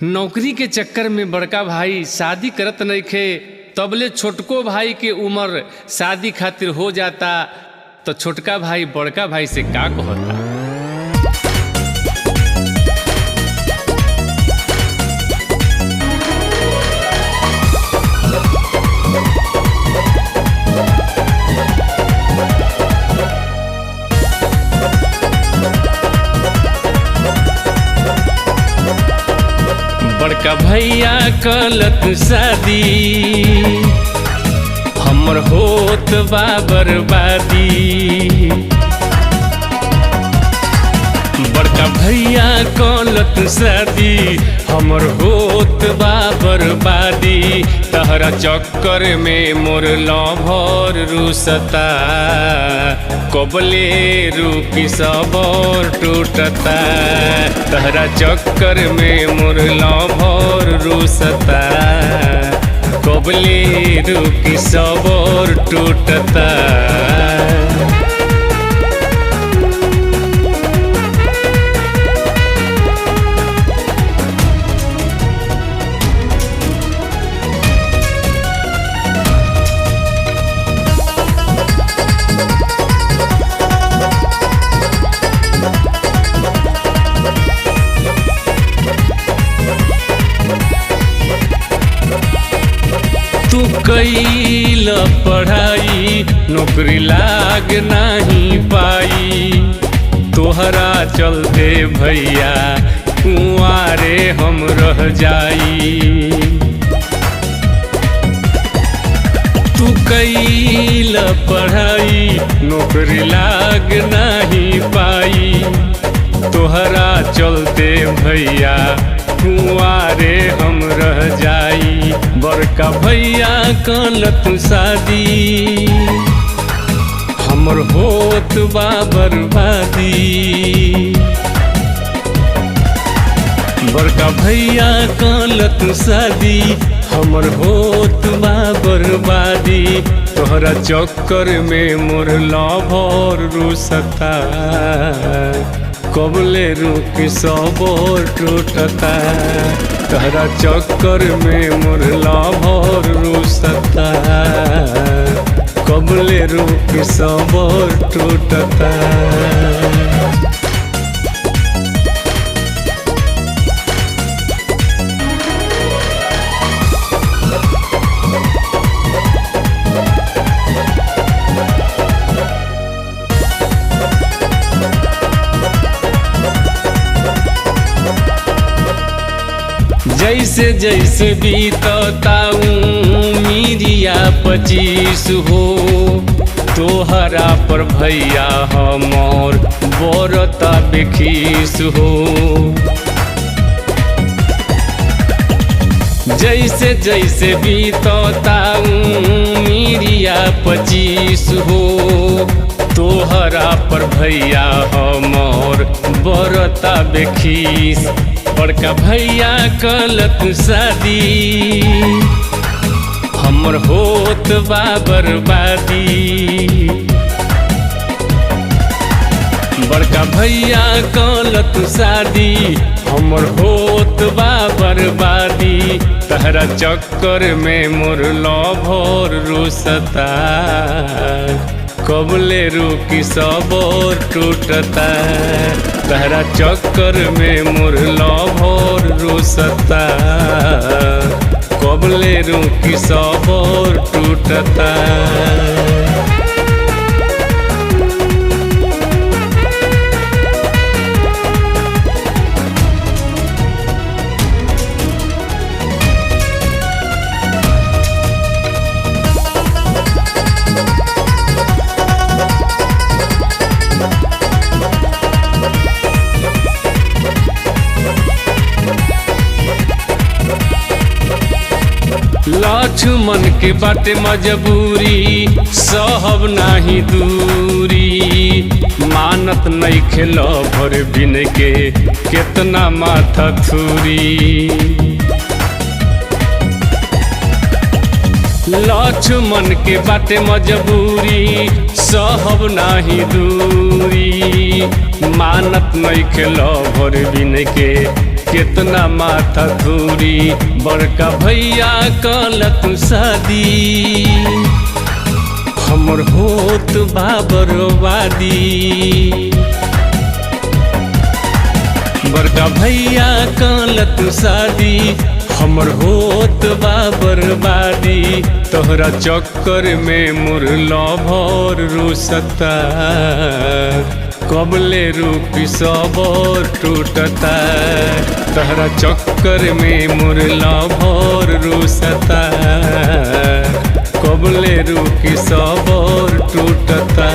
नौकरी के चक्कर में बड़का भाई शादी करत नइखे, तबले छोटको भाई के उम्र शादी खातिर हो जाता तो छोटका भाई बड़का भाई से का कहता। बड़का भैया कलत शादी हमर होत बा बर्बादी। बड़का भैया कलत शादी हमर होत बा बर्बादी। तहरा चक्कर में मोर लभर रुसता, कबले रुकी सबर टूटता। तहरा चक्कर में मोर लभर रुसता, कबले रुकी सबर टूटता। तू कईल पढ़ाई नौकरी लाग नहीं पाई, तोहरा चलते भैया कुंवारे हम रह जाई। तू कईल पढ़ाई नौकरी लाग नहीं पाई, तोहरा चलते भैया कुंवारे हम रह जाई। बड़का भैया कलत शादी हमर होत बा बर्बादी। बड़का भैया कलत शादी हमर होत बा बर्बादी। तोहरा चक्कर में मोर लभर रुसता, कबले रुकी सबर टूटता। तहरा चक्कर में मोर लभर रुसता, कबले रुकी सबर टूटता। जैसे जैसे बीतता उमिरिया 25 हो, तोहरा पर भैया हमर बरता बेखीस हो। जैसे जैसे बीतता उमिरिया 25 हो, तोहरा पर भैया हमर बरता बेखीस। बड़का भैया कलत शादी हमर होत बा बर्बादी। बड़का भैया कलत शादी हमर होत बा बर्बादी। तहरा चक्कर में मोर लभर रुसता, कबले रुकी सबर टूटता। तहरा चक्कर में मोर लभर रुसता, कबले रुकी सबर टूटता। लक्ष्मण के बाटे मजबूरी सहब नाही दूरी। मानत नइखे लभर बिन के केतना माथा थूरी। लक्ष्मण के बाटे मजबूरी सहब नाही दूरी। मानत नइखे लभर बिन के कितना माथा धूरी बड़का भैया कलत शादी हमर होत बाबरवादी। बड़का भैया कलत शादी हमर होत बर्बादी। तोहरा चक्कर में मोर लभर रुसता कबले रूपी सबर टूटता। तोहरा चक्कर में मोर लभर रुसता कबले रूपी सबर टूटता।